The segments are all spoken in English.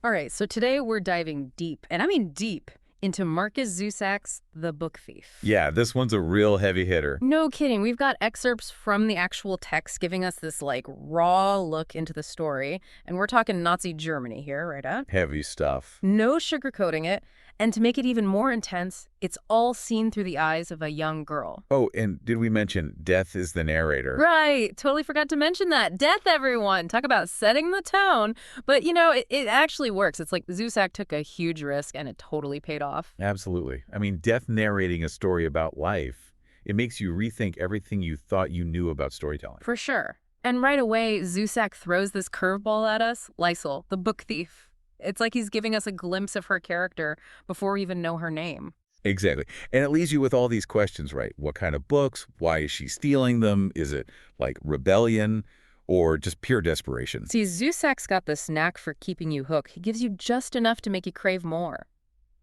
All right, so today we're diving deep, and I mean deep, into Markus Zusak's The Book Thief. Yeah, this one's a real heavy hitter. No kidding, we've got excerpts from the actual text giving us this, raw look into the story, and we're talking Nazi Germany here, right at? Heavy stuff. No sugarcoating it, and to make it even more intense, it's all seen through the eyes of a young girl. Oh, and did we mention death is the narrator? Right, totally forgot to mention that. Death, everyone! Talk about setting the tone. But, it actually works. It's like Zusak took a huge risk, and it totally paid off. Absolutely. I mean, death narrating a story about life, it makes you rethink everything you thought you knew about storytelling. For sure. And right away, Zusak throws this curveball at us. Liesel, the book thief. It's like he's giving us a glimpse of her character before we even know her name. Exactly. And it leaves you with all these questions, right? What kind of books? Why is she stealing them? Is it like rebellion or just pure desperation? See, Zusak's got this knack for keeping you hooked. He gives you just enough to make you crave more.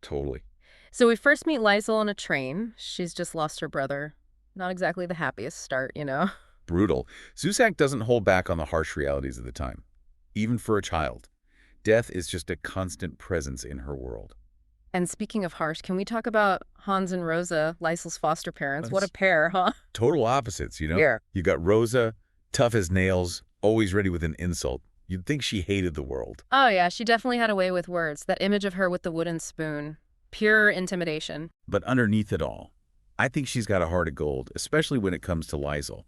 Totally. So we first meet Liesel on a train. She's just lost her brother. Not exactly the happiest start. Brutal. Zusak doesn't hold back on the harsh realities of the time. Even for a child, death is just a constant presence in her world. And speaking of harsh, can we talk about Hans and Rosa, Liesel's foster parents? What a That's pair, huh? total opposites, you know? Yeah. You got Rosa, tough as nails, always ready with an insult. You'd think she hated the world. Oh, yeah, she definitely had a way with words. That image of her with the wooden spoon. Pure intimidation. But underneath it all, I think she's got a heart of gold, especially when it comes to Liesel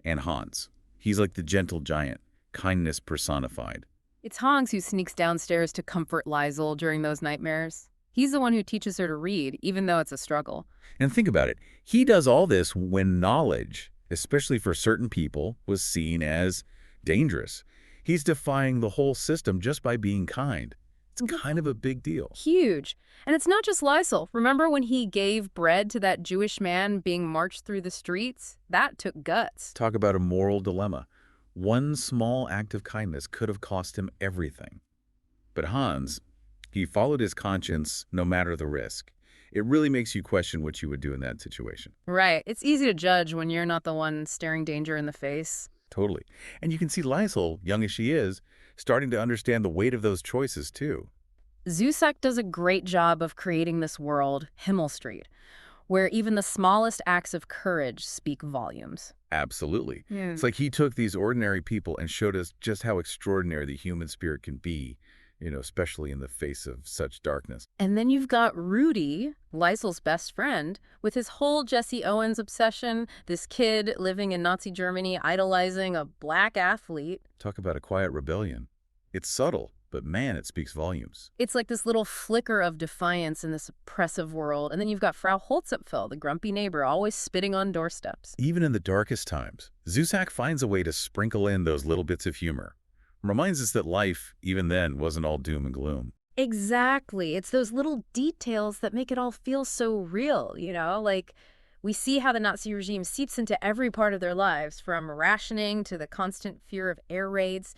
and Hans. He's like the gentle giant, kindness personified. It's Hans who sneaks downstairs to comfort Liesel during those nightmares. He's the one who teaches her to read, even though it's a struggle. And think about it. He does all this when knowledge, especially for certain people, was seen as dangerous. He's defying the whole system just by being kind. It's kind of a big deal. Huge. And it's not just Liesel. Remember when he gave bread to that Jewish man being marched through the streets? That took guts. Talk about a moral dilemma. One small act of kindness could have cost him everything. But Hans, he followed his conscience no matter the risk. It really makes you question what you would do in that situation. Right. It's easy to judge when you're not the one staring danger in the face. Totally. And you can see Liesel, young as she is, starting to understand the weight of those choices, too. Zusak does a great job of creating this world, Himmel Street, where even the smallest acts of courage speak volumes. Absolutely. Yeah. It's like he took these ordinary people and showed us just how extraordinary the human spirit can be, especially in the face of such darkness. And then you've got Rudy, Liesel's best friend, with his whole Jesse Owens obsession, this kid living in Nazi Germany idolizing a black athlete. Talk about a quiet rebellion. It's subtle, but man, it speaks volumes. It's like this little flicker of defiance in this oppressive world. And then you've got Frau Holzapfel, the grumpy neighbor, always spitting on doorsteps. Even in the darkest times, Zusak finds a way to sprinkle in those little bits of humor. Reminds us that life, even then, wasn't all doom and gloom. Exactly. It's those little details that make it all feel so real, Like, we see how the Nazi regime seeps into every part of their lives, from rationing to the constant fear of air raids.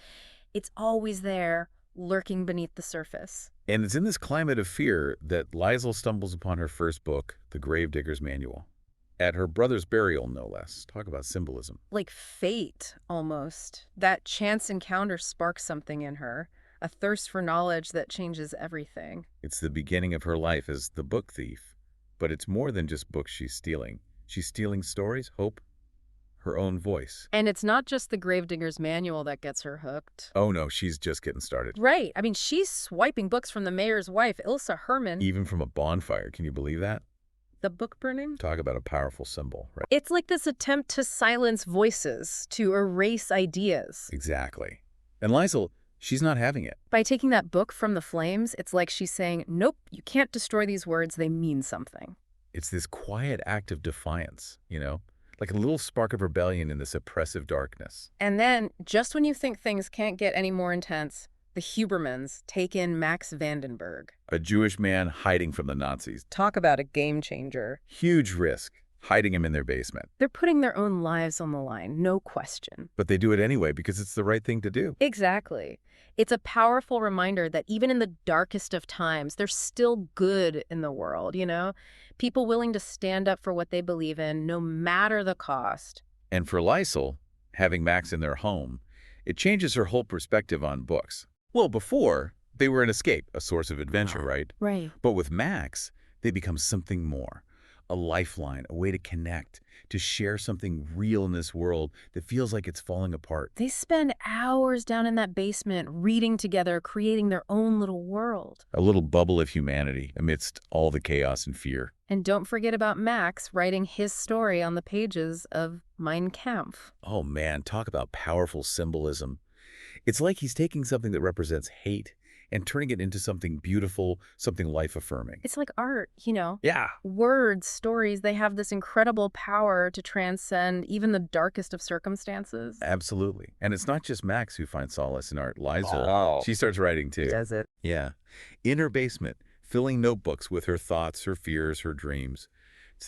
It's always there, lurking beneath the surface. And it's in this climate of fear that Liesel stumbles upon her first book, The Gravedigger's Manual. At her brother's burial, no less. Talk about symbolism. Like fate, almost. That chance encounter sparks something in her, a thirst for knowledge that changes everything. It's the beginning of her life as the book thief. But it's more than just books she's stealing. She's stealing stories, hope, her own voice. And it's not just the Gravedigger's Manual that gets her hooked. Oh no, she's just getting started. Right. I mean, she's swiping books from the mayor's wife, Ilse Herman. Even from a bonfire, can you believe that? The book burning? Talk about a powerful symbol, right? It's like this attempt to silence voices, to erase ideas. Exactly. And Liesel, she's not having it. By taking that book from the flames, it's like she's saying, nope, you can't destroy these words, they mean something. It's this quiet act of defiance, like a little spark of rebellion in this oppressive darkness. And then, just when you think things can't get any more intense, the Hubermans take in Max Vandenberg. A Jewish man hiding from the Nazis. Talk about a game changer. Huge risk, hiding him in their basement. They're putting their own lives on the line, no question. But they do it anyway because it's the right thing to do. Exactly. It's a powerful reminder that even in the darkest of times, there's still good in the world, People willing to stand up for what they believe in, no matter the cost. And for Liesel, having Max in their home, it changes her whole perspective on books. Well, before, They were an escape, a source of adventure, right? Right. But with Max, they become something more. A lifeline, a way to connect, to share something real in this world that feels like it's falling apart. They spend hours down in that basement reading together, creating their own little world. A little bubble of humanity amidst all the chaos and fear. And don't forget about Max writing his story on the pages of Mein Kampf. Oh man, talk about powerful symbolism. It's like he's taking something that represents hate and turning it into something beautiful, something life-affirming. It's like art, you know. Yeah, Words, stories, they have this incredible power to transcend even the darkest of circumstances. absolutely. And it's not just Max who finds solace in art. Liesel, Oh. she starts writing too. Does it? Yeah. In her basement, filling notebooks with her thoughts, her fears, her dreams.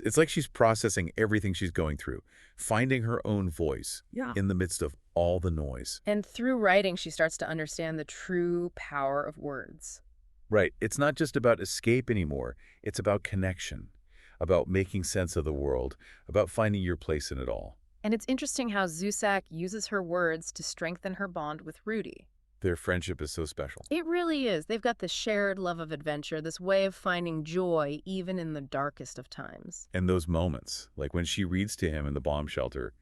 It's like she's processing everything she's going through, finding her own voice in the midst of all the noise. And through writing, she starts to understand the true power of words. Right. It's not just about escape anymore. It's about connection, about making sense of the world, about finding your place in it all. And it's interesting how Zusak uses her words to strengthen her bond with Rudy. Their friendship is so special. It really is. They've got this shared love of adventure, this way of finding joy even in the darkest of times. And those moments, like when she reads to him in the bomb shelter,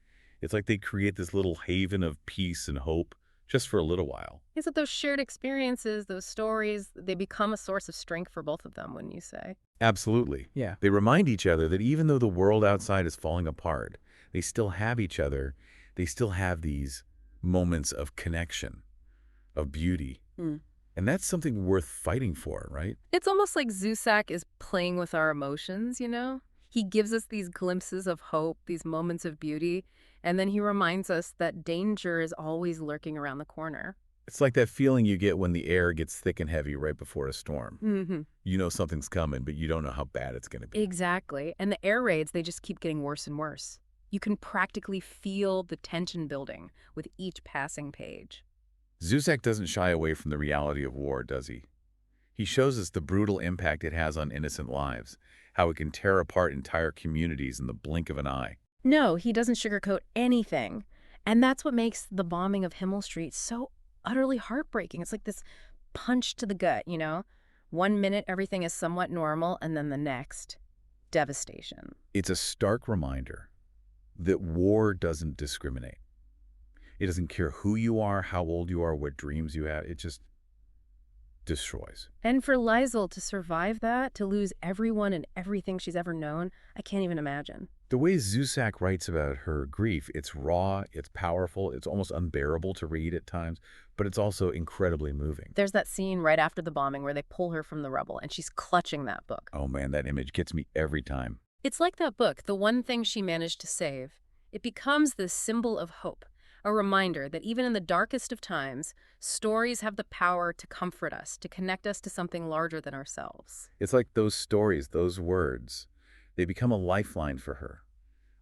it's like they create this little haven of peace and hope just for a little while. Is it those shared experiences, those stories, they become a source of strength for both of them, wouldn't you say? Absolutely. Yeah. They remind each other that even though the world outside is falling apart, they still have each other. They still have these moments of connection, of beauty. And that's something worth fighting for, right? It's almost like Zusak is playing with our emotions, you know? He gives us these glimpses of hope, these moments of beauty, and then he reminds us that danger is always lurking around the corner. It's like that feeling you get when the air gets thick and heavy right before a storm. Mm-hmm. You know something's coming, but you don't know how bad it's going to be. Exactly. And the air raids, they just keep getting worse and worse. You can practically feel the tension building with each passing page. Zusak doesn't shy away from the reality of war, does he? He shows us the brutal impact it has on innocent lives, how it can tear apart entire communities in the blink of an eye. No, he doesn't sugarcoat anything. And that's what makes the bombing of Himmel Street so utterly heartbreaking. It's like this punch to the gut, you know? 1 minute, everything is somewhat normal, and then the next, devastation. It's a stark reminder that war doesn't discriminate. It doesn't care who you are, how old you are, what dreams you have. It just destroys. And for Liesel to survive that, to lose everyone and everything she's ever known, I can't even imagine. The way Zusak writes about her grief, it's raw, it's powerful, it's almost unbearable to read at times, but it's also incredibly moving. There's that scene right after the bombing where they pull her from the rubble, and she's clutching that book. Oh man, that image gets me every time. It's like that book, the one thing she managed to save. It becomes this symbol of hope, a reminder that even in the darkest of times, stories have the power to comfort us, to connect us to something larger than ourselves. It's like those stories, those words, they become a lifeline for her,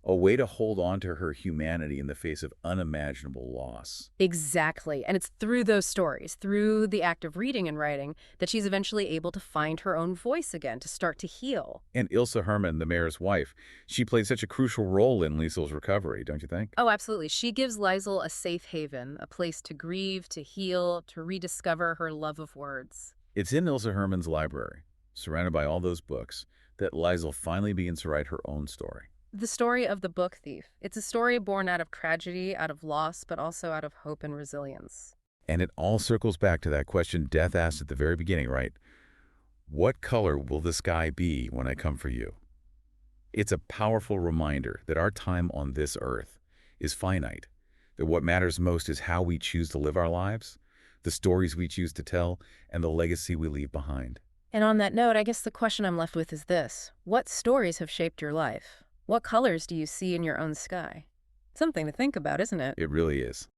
a way to hold on to her humanity in the face of unimaginable loss. Exactly. And it's through those stories, through the act of reading and writing, that she's eventually able to find her own voice again, to start to heal. And Ilse Hermann, the mayor's wife, she played such a crucial role in Liesel's recovery, don't you think? Oh, absolutely. She gives Liesel a safe haven, a place to grieve, to heal, to rediscover her love of words. It's in Ilse Hermann's library, surrounded by all those books, that Liesel finally begins to write her own story. The story of the book thief. It's a story born out of tragedy, out of loss, but also out of hope and resilience. And it all circles back to that question Death asked at the very beginning, right? What color will the sky be when I come for you? It's a powerful reminder that our time on this earth is finite, that what matters most is how we choose to live our lives, the stories we choose to tell, and the legacy we leave behind. And on that note, I guess the question I'm left with is this. What stories have shaped your life? What colors do you see in your own sky? Something to think about, isn't it? It really is.